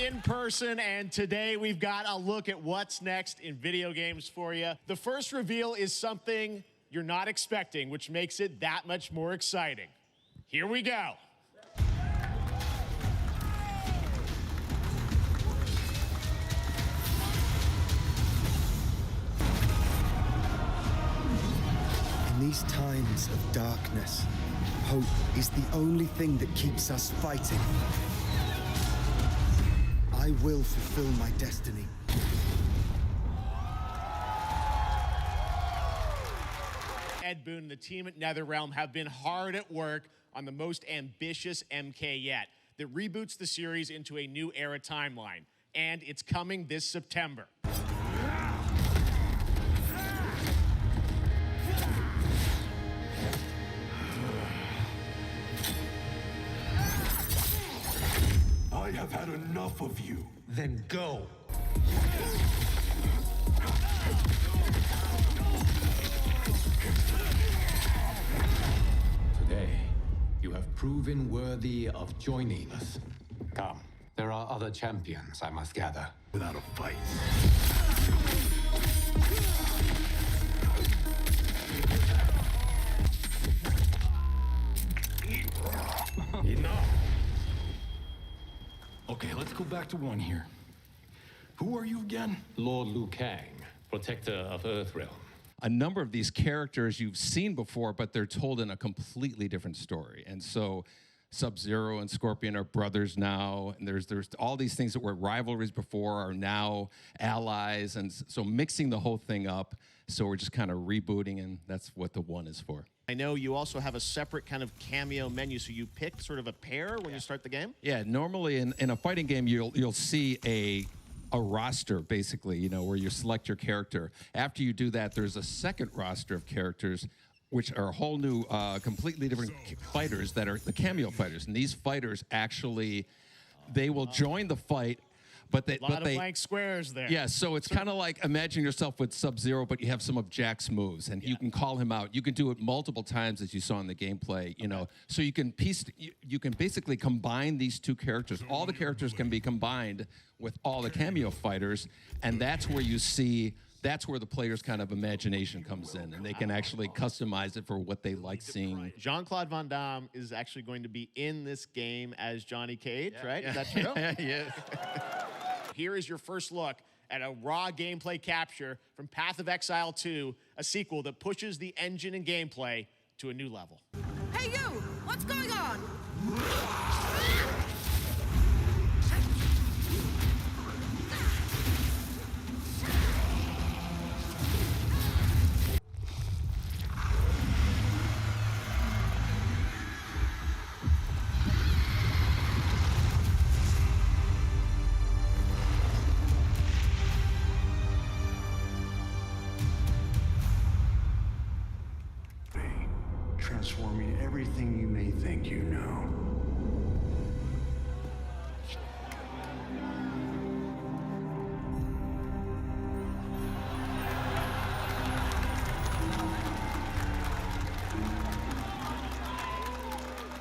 in person, and today we've got a look at what's next in video games for you. The first reveal is something you're not expecting, which makes it that much more exciting. Here we go. In these times of darkness, hope is the only thing that keeps us fighting. I will fulfill my destiny. Ed Boon and the team at NetherRealm have been hard at work on the most ambitious MK yet that reboots the series into a new era timeline, and it's coming this September. I have had enough of you. Then go. Today, you have proven worthy of joining us. Come, there are other champions I must gather. Without a fight. Enough. Okay, let's go back to one here. Who are you again? Lord Liu Kang, protector of Earthrealm. A number of these characters you've seen before, but they're told in a completely different story. And so Sub-Zero and Scorpion are brothers now, and there's all these things that were rivalries before are now allies, and so mixing the whole thing up. So we're just kind of rebooting, and that's what the one is for. I know you also have a separate kind of cameo menu, so you pick sort of a pair when you start the game? Yeah, normally in a fighting game, you'll see a roster, basically, you know, where you select your character. After you do that, there's a second roster of characters, which are a whole new, completely different fighters that are the cameo fighters. And these fighters actually, they will join the fight, but they... A lot of blank squares there. Yeah, so it's kind of like imagine yourself with Sub-Zero, but you have some of Jack's moves, and you can call him out. You can do it multiple times, as you saw in the gameplay, you know. So you can you can basically combine these two characters. All the characters can be combined with all the cameo fighters, and that's where you see... That's where the player's kind of imagination comes in, and they can actually customize it for what they like seeing. Jean-Claude Van Damme is actually going to be in this game as Johnny Cage, right? Is that true? Yes. Here is your first look at a raw gameplay capture from Path of Exile 2, a sequel that pushes the engine and gameplay to a new level. Hey you! What's going on? Transforming everything you may think you know.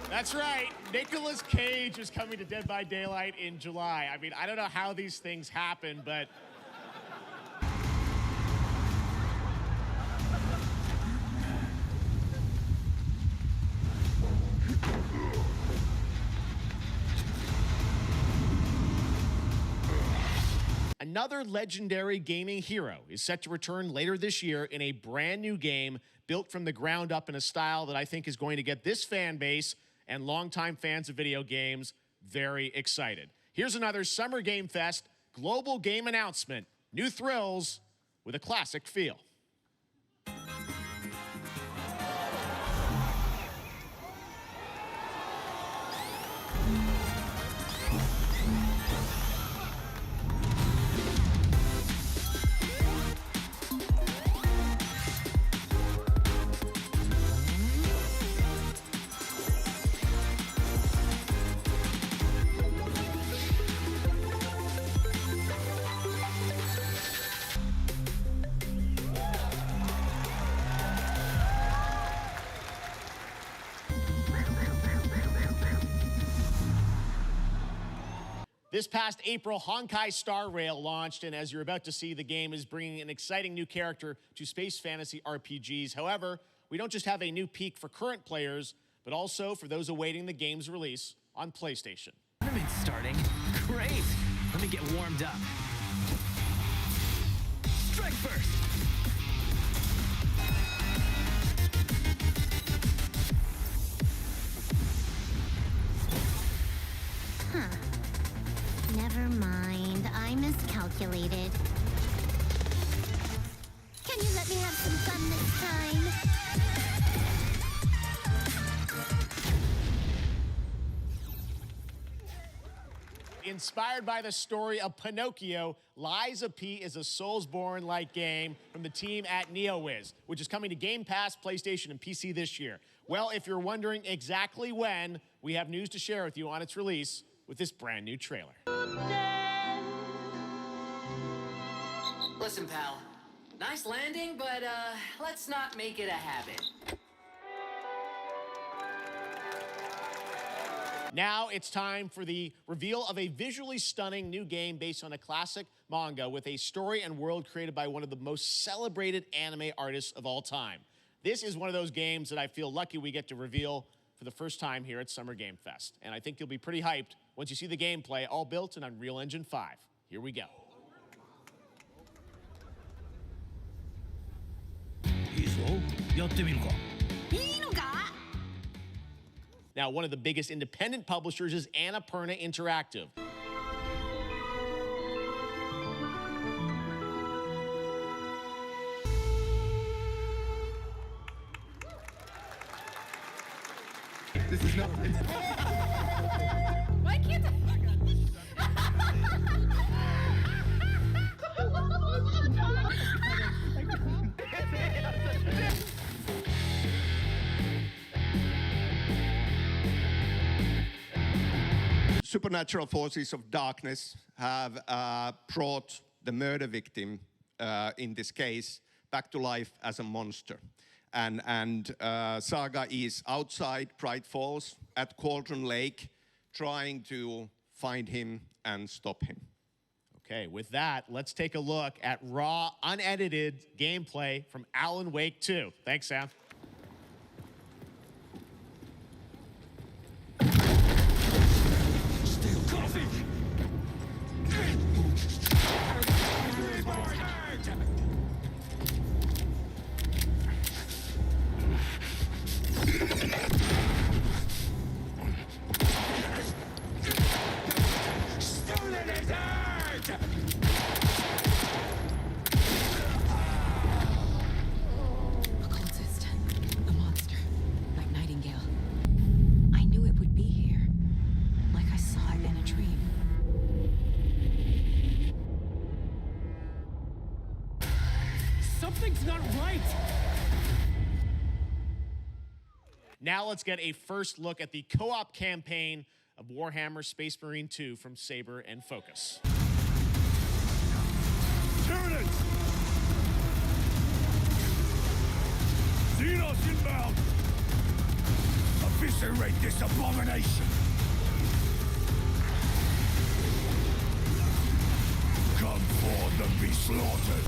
That's right. Nicolas Cage is coming to Dead by Daylight in July. I mean, I don't know how these things happen, but... Another legendary gaming hero is set to return later this year in a brand new game built from the ground up in a style that I think is going to get this fan base and longtime fans of video games very excited. Here's another Summer Game Fest global game announcement. New thrills with a classic feel. This past April, Honkai Star Rail launched, and as you're about to see, the game is bringing an exciting new character to space fantasy RPGs. However, we don't just have a new peak for current players, but also for those awaiting the game's release on PlayStation. Tournament's starting. Great. Let me get warmed up. Strike first. Never mind, I miscalculated. Can you let me have some fun this time? Inspired by the story of Pinocchio, Lies of P is a Soulsborne-like game from the team at NeoWiz, which is coming to Game Pass, PlayStation, and PC this year. Well, if you're wondering exactly when, we have news to share with you on its release with this brand new trailer. Listen, pal. Nice landing, but let's not make it a habit. Now it's time for the reveal of a visually stunning new game based on a classic manga with a story and world created by one of the most celebrated anime artists of all time. This is one of those games that I feel lucky we get to reveal for the first time here at Summer Game Fest. And I think you'll be pretty hyped once you see the gameplay, all built in Unreal Engine 5. Here we go. Now, one of the biggest independent publishers is Annapurna Interactive. This is not. Why can't I? Supernatural forces of darkness have brought the murder victim, in this case, back to life as a monster. And Saga is outside Bright Falls at Cauldron Lake, trying to find him and stop him. Okay, with that, let's take a look at raw, unedited gameplay from Alan Wake 2. Thanks, Sam. Something's not right! Now let's get a first look at the co-op campaign of Warhammer Space Marine 2 from Saber and Focus. Tyranids! Xenos inbound! Eviscerate this abomination! Come forth and be slaughtered!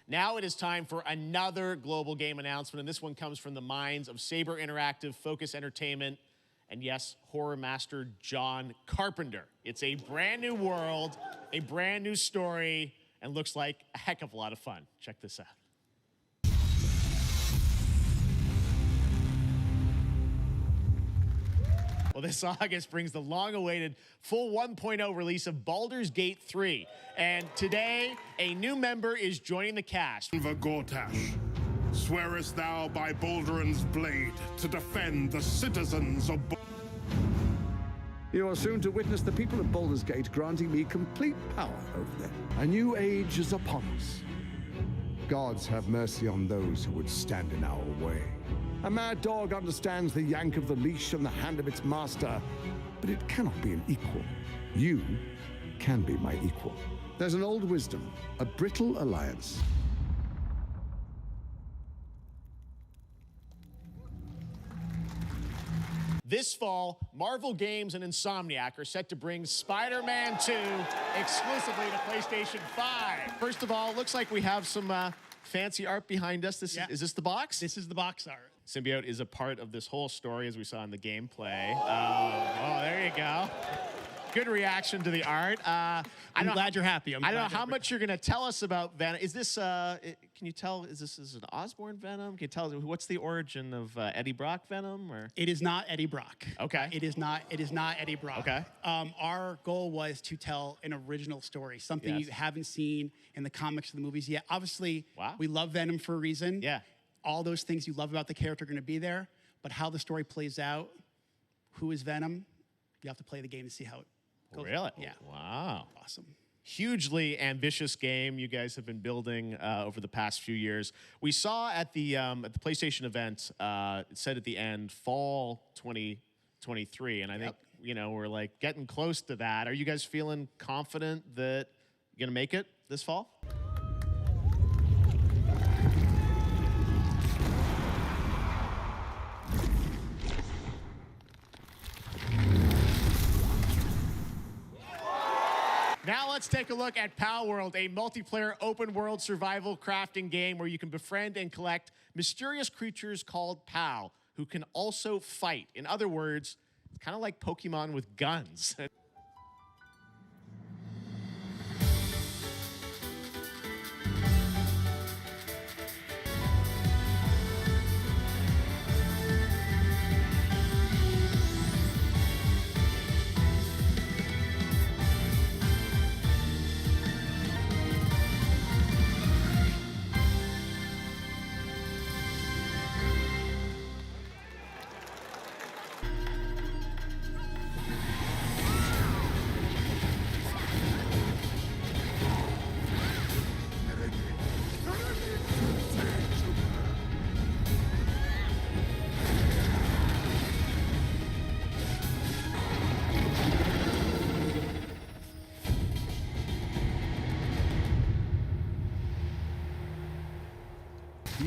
Now it is time for another global game announcement, and this one comes from the minds of Saber Interactive, Focus Entertainment, and yes, horror master John Carpenter. It's a brand new world, a brand new story, and looks like a heck of a lot of fun. Check this out. Well, this August brings the long-awaited full 1.0 release of Baldur's Gate 3. And today, a new member is joining the cast. Gortash, swearest thou by Baldur's blade to defend the citizens of You are soon to witness the people of Baldur's Gate granting me complete power over them. A new age is upon us. Gods have mercy on those who would stand in our way. A mad dog understands the yank of the leash and the hand of its master, but it cannot be an equal. You can be my equal. There's an old wisdom, a brittle alliance. This fall, Marvel Games and Insomniac are set to bring Spider-Man 2 exclusively to PlayStation 5. First of all, looks like we have some fancy art behind us. Is this the box? This is the box art. Symbiote is a part of this whole story, as we saw in the gameplay. Oh, there you go. Good reaction to the art. I'm glad you're happy. I don't know how much you're going to tell us about Venom. Is this, can you tell, is this an Osborn Venom? Can you tell, what's the origin of Eddie Brock Venom? Or? It is not Eddie Brock. Okay. It is not Eddie Brock. Okay. Our goal was to tell an original story, something you haven't seen in the comics or the movies yet. Obviously, we love Venom for a reason. Yeah. All those things you love about the character are going to be there, but how the story plays out, who is Venom, you have to play the game to see how it goes. Really? Yeah. Wow. Awesome. Hugely ambitious game you guys have been building over the past few years. We saw at the PlayStation event, it said at the end, fall 2023, and I think, you know, we're like getting close to that. Are you guys feeling confident that you're gonna make it this fall? Now let's take a look at Pal World, a multiplayer open-world survival crafting game where you can befriend and collect mysterious creatures called Pal, who can also fight. In other words, it's kind of like Pokemon with guns.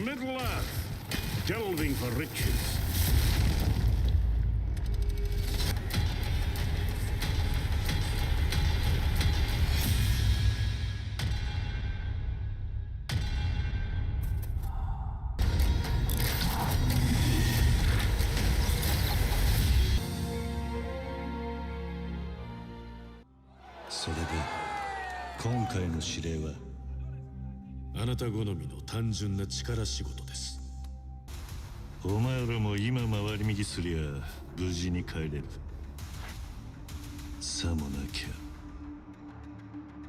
Middle Earth, delving for riches. Soれで今回の指令はあなた好みの単純な力仕事です。お前らも今回り右すりゃ無事に帰れる。さもなきゃ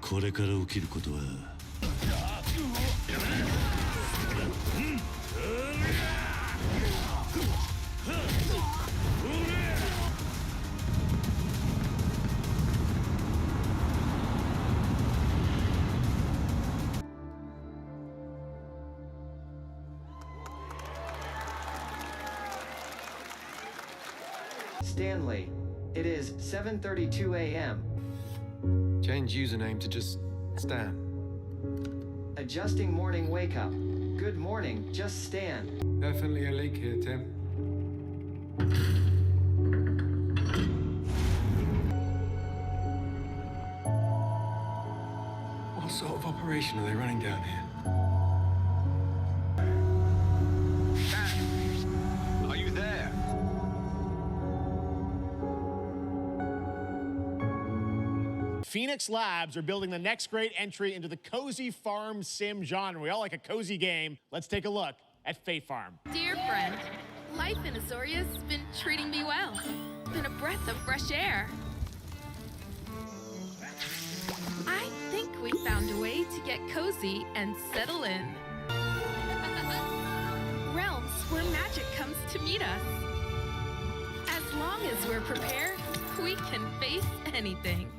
これから起きることはStanley, it is 7:32 a.m. Change username to just Stan. Adjusting morning wake up. Good morning, just Stan. Definitely a leak here, Tim. What sort of operation are they running down here? Are you there? Phoenix Labs are building the next great entry into the cozy farm sim genre. We all like a cozy game. Let's take a look at Fae Farm. Dear friend, life in Azoria's been treating me well. Been a breath of fresh air. I think we found a way to get cozy and settle in. Realms where magic comes to meet us. As long as we're prepared, We can face anything.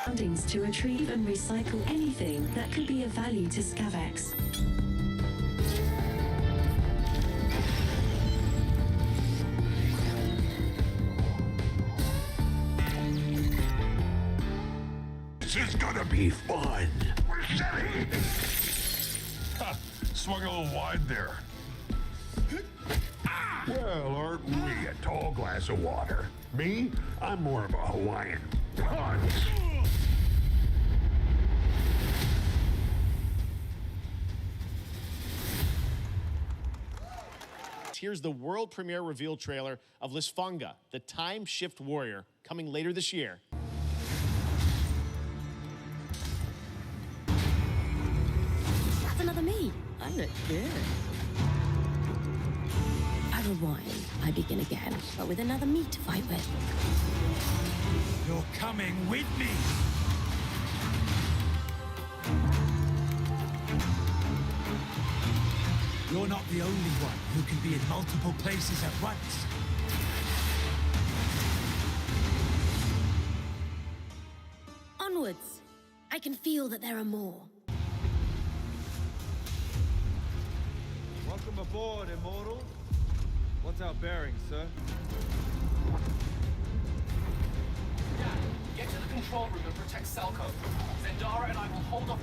Surroundings to retrieve and recycle anything that could be of value to Scavex. This is gonna be fun. Ha, swung a little wide there. Well, aren't we a tall glass of water? Me? I'm more of a Hawaiian punch. Here's the world premiere reveal trailer of Lisfunga, the Time Shift Warrior, coming later this year. That's another me. I look good. I rewind. I begin again, but with another me to fight with. You're coming with me. You're not the only one who can be in multiple places at once. Onwards. I can feel that there are more. Welcome aboard, Immortal. What's our bearing, sir? Get to the control room and protect Selco. Zendara and I will hold off.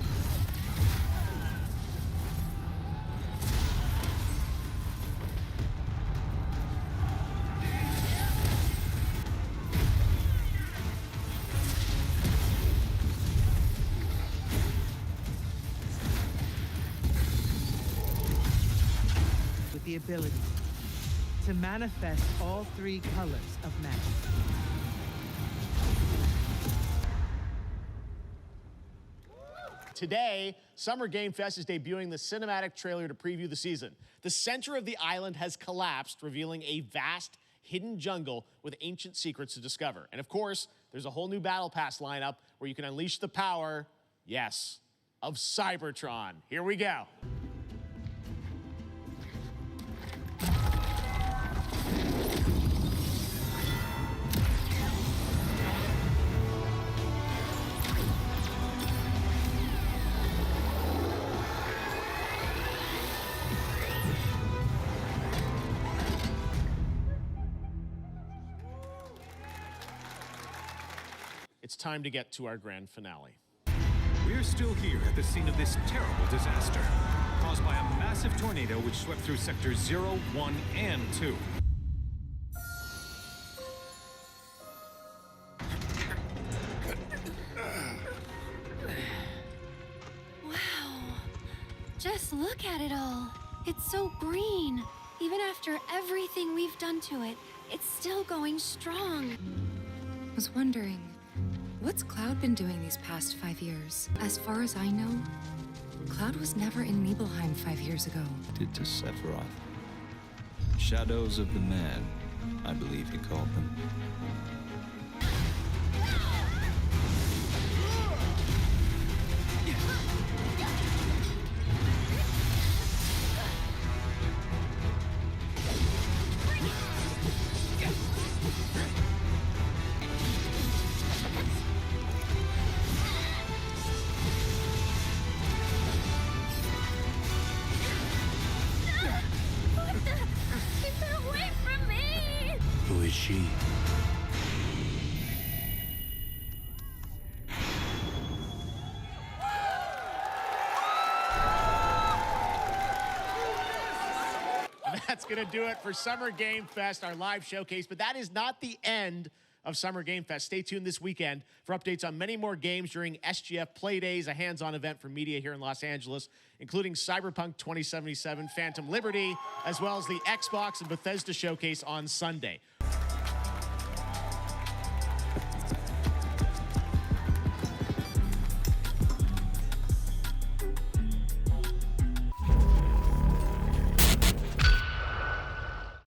With the ability to manifest all three colors of magic. Today, Summer Game Fest is debuting the cinematic trailer to preview the season. The center of the island has collapsed, revealing a vast, hidden jungle with ancient secrets to discover. And of course, there's a whole new Battle Pass lineup where you can unleash the power, yes, of Cybertron. Here we go. It's time to get to our grand finale. We're still here at the scene of this terrible disaster, caused by a massive tornado which swept through sectors 0, 1, and 2. Wow. Just look at it all. It's so green. Even after everything we've done to it, it's still going strong. I was wondering, what's Cloud been doing these past 5 years? As far as I know, Cloud was never in Nibelheim 5 years ago. Did to Sephiroth. Shadows of the Man, I believe he called them. Who is she? That's going to do it for Summer Game Fest, our live showcase. But that is not the end of Summer Game Fest. Stay tuned this weekend for updates on many more games during SGF Play Days, a hands-on event for media here in Los Angeles, including Cyberpunk 2077, Phantom Liberty, as well as the Xbox and Bethesda showcase on Sunday.